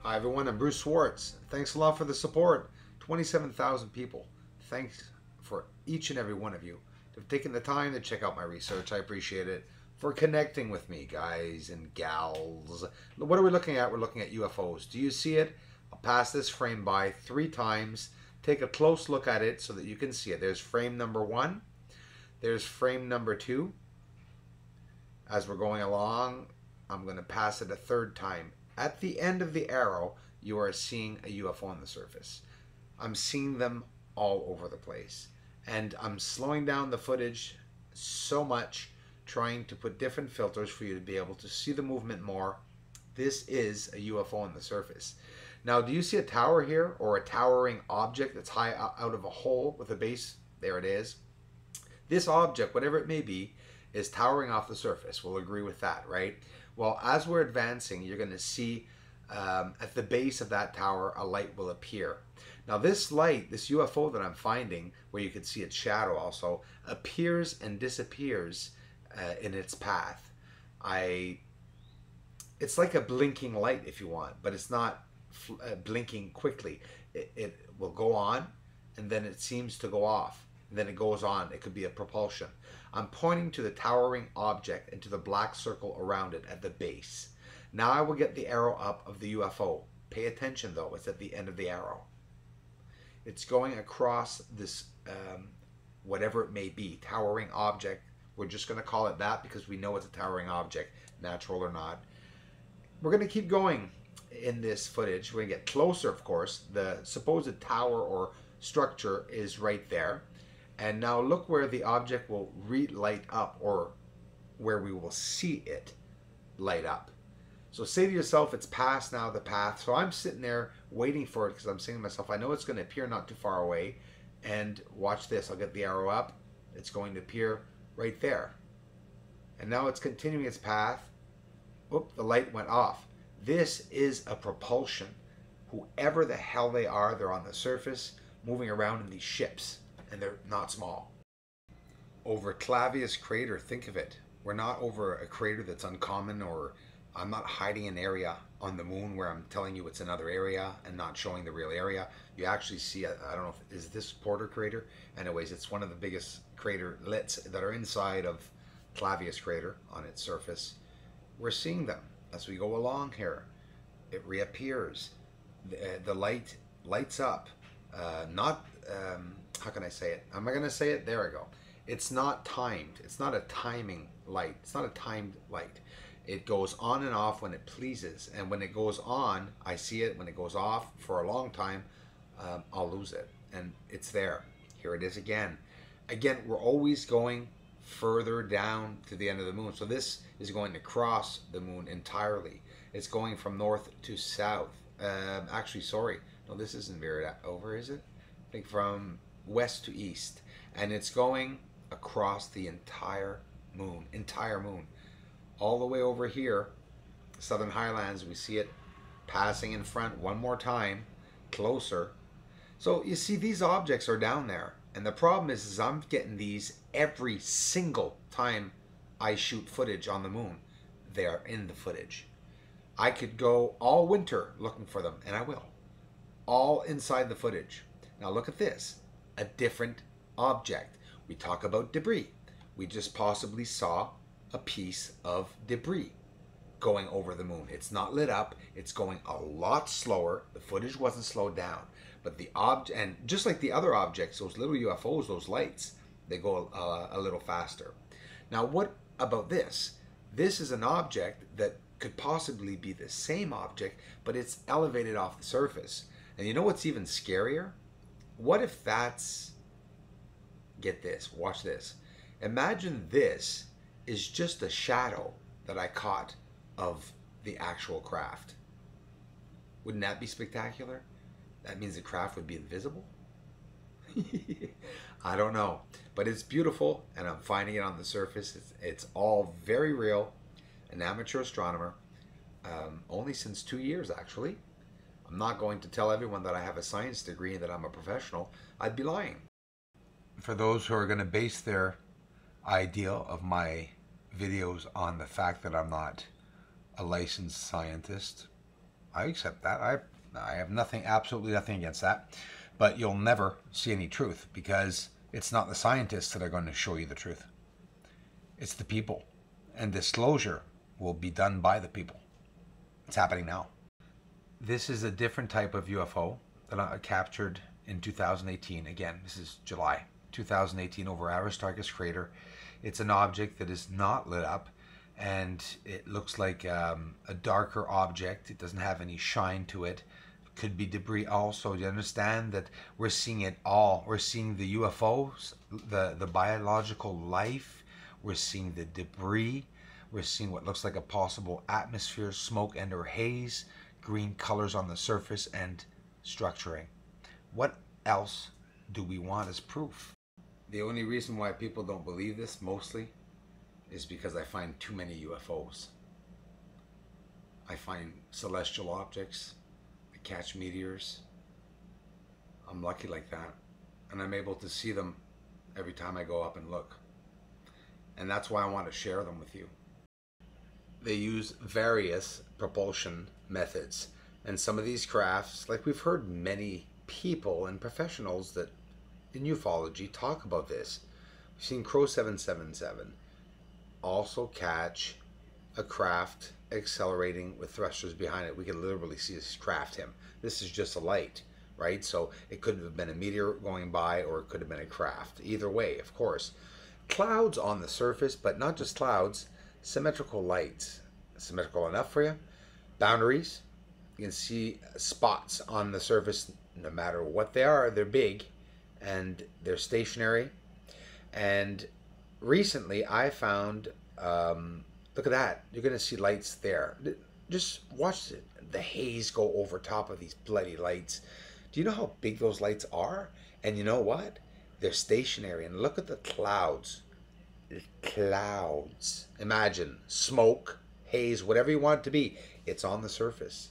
Hi everyone, I'm Bruce Swartz. Thanks a lot for the support. 27,000 people. Thanks for each and every one of you for taking the time to check out my research. I appreciate it. For connecting with me, guys and gals. What are we looking at? We're looking at UFOs. Do you see it? I'll pass this frame by 3 times. Take a close look at it so that you can see it. There's frame number 1. There's frame number 2. As we're going along, I'm going to pass it a 3rd time. At the end of the arrow, you are seeing a UFO on the surface. I'm seeing them all over the place. And I'm slowing down the footage so much, trying to put different filters for you to be able to see the movement more. This is a UFO on the surface. Now, do you see a tower here, or a towering object that's high out of a hole with a base? There it is. This object, whatever it may be, is towering off the surface. We'll agree with that, right? Well, as we're advancing, you're going to see at the base of that tower, a light will appear. Now this light, this UFO that I'm finding, where you can see its shadow also, appears and disappears in its path. It's like a blinking light if you want, but it's not blinking quickly. It will go on, and then it seems to go off. And then it goes on. It could be a propulsion. I'm pointing to the towering object and to the black circle around it at the base. Now I will get the arrow up of the UFO. Pay attention though, it's at the end of the arrow. It's going across this, whatever it may be, towering object. We're just going to call it that because we know it's a towering object, natural or not. We're going to keep going in this footage. We're going to get closer, of course. The supposed tower or structure is right there. And now look where the object will light up, or where we will see it light up. So say to yourself, it's past now the path. So I'm sitting there waiting for it because I'm saying to myself, I know it's going to appear not too far away. And watch this, I'll get the arrow up. It's going to appear right there. And now it's continuing its path. Oop, the light went off. This is a propulsion. Whoever the hell they are, they're on the surface moving around in these ships. And they're not small. Over Clavius crater, think of it. We're not over a crater that's uncommon, or I'm not hiding an area on the moon where I'm telling you it's another area and not showing the real area. You actually see, I don't know, is this Porter crater? Anyways, it's one of the biggest craterlets that are inside of Clavius crater on its surface. We're seeing them as we go along here. It reappears. The light lights up. How can I say it? Am I going to say it? There I go. It's not timed. It's not a timing light. It's not a timed light. It goes on and off when it pleases. And when it goes on, I see it. When it goes off for a long time, I'll lose it. And it's there. Here it is again. Again, we're always going further down to the end of the moon. So this is going to cross the moon entirely. It's going from north to south. Actually, sorry. No, this isn't very over, is it? I think from west to east, and it's going across the entire moon, all the way over here, Southern Highlands. We see it passing in front one more time, closer. So you see, these objects are down there, and the problem is I'm getting these every single time I shoot footage on the moon. They are in the footage. I could go all winter looking for them, and I will, all inside the footage. Now look at this. A different object. We talk about debris. We just possibly saw a piece of debris going over the moon. It's not lit up. It's going a lot slower. The footage wasn't slowed down. But the object, and just like the other objects, those little UFOs, those lights, they go a little faster. Now what about this? This is an object that could possibly be the same object, but it's elevated off the surface. And you know what's even scarier? What if that's, get this, watch this. Imagine this is just a shadow that I caught of the actual craft. Wouldn't that be spectacular? That means the craft would be invisible? I don't know, but it's beautiful, and I'm finding it on the surface. It's all very real. An amateur astronomer, only since 2 years actually. I'm not going to tell everyone that I have a science degree and that I'm a professional. I'd be lying. For those who are going to base their idea of my videos on the fact that I'm not a licensed scientist, I accept that. I have nothing, absolutely nothing against that. But you'll never see any truth, because it's not the scientists that are going to show you the truth. It's the people. And disclosure will be done by the people. It's happening now. This is a different type of UFO that I captured in 2018. Again, this is July 2018 over Aristarchus crater. It's an object that is not lit up, and it looks like a darker object. It doesn't have any shine to it. Could be debris also. You understand that we're seeing it all. We're seeing the UFOs, the biological life. We're seeing the debris. We're seeing what looks like a possible atmosphere, smoke and or haze, green colors on the surface, and structuring. What else do we want as proof? The only reason why people don't believe this mostly is because I find too many UFOs. I find celestial objects. I catch meteors. I'm lucky like that. And I'm able to see them every time I go up and look. And that's why I want to share them with you. They use various propulsion methods. And some of these crafts, like we've heard many people and professionals that in ufology talk about this. We've seen Crow 777 also catch a craft accelerating with thrusters behind it. We can literally see this craft him. This is just a light, right? So it could have been a meteor going by, or it could have been a craft. Either way, of course. Clouds on the surface, but not just clouds, symmetrical lights. Symmetrical enough for you. Boundaries. You can see spots on the surface, no matter what they are. They're big and they're stationary. And recently I found, look at that. You're going to see lights there. Just watch the haze go over top of these bloody lights. Do you know how big those lights are? And you know what? They're stationary. And look at the clouds. The clouds. Imagine smoke, haze, whatever you want it to be. It's on the surface.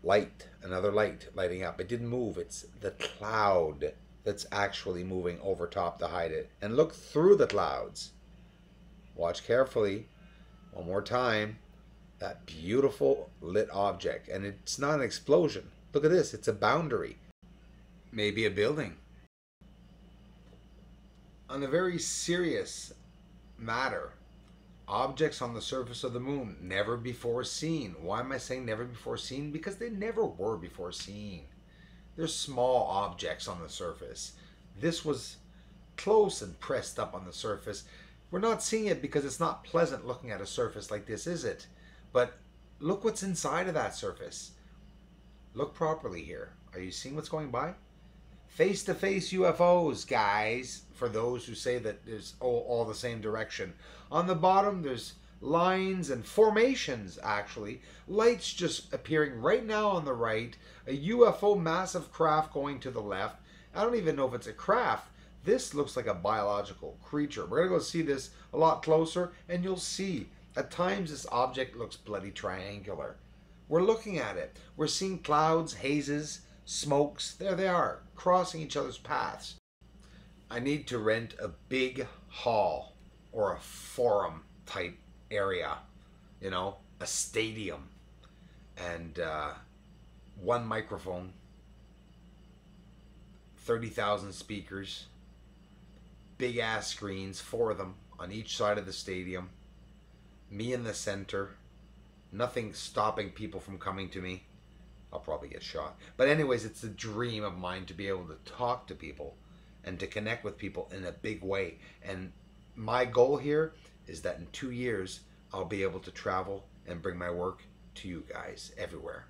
Light, another light lighting up. It didn't move. It's the cloud that's actually moving over top to hide it. And look through the clouds. Watch carefully. One more time. That beautiful lit object. And it's not an explosion. Look at this. It's a boundary. Maybe a building. On a very serious matter, objects on the surface of the moon, never before seen. Why am I saying never before seen? Because they never were before seen. They're small objects on the surface. This was close and pressed up on the surface. We're not seeing it because it's not pleasant looking at a surface like this, is it? But look what's inside of that surface. Look properly here. Are you seeing what's going by? Face-to-face UFOs, guys, for those who say that there's all the same direction. On the bottom, there's lines and formations, actually. Lights just appearing right now on the right. A UFO massive craft going to the left. I don't even know if it's a craft. This looks like a biological creature. We're going to go see this a lot closer, and you'll see. At times, this object looks bloody triangular. We're looking at it. We're seeing clouds, hazes, smokes. There they are, crossing each other's paths. I need to rent a big hall or a forum type area, you know, a stadium, and one microphone, 30,000 speakers, big ass screens, 4 of them on each side of the stadium, me in the center, nothing stopping people from coming to me. I'll probably get shot. But anyways, it's a dream of mine to be able to talk to people and to connect with people in a big way. And my goal here is that in 2 years, I'll be able to travel and bring my work to you guys everywhere.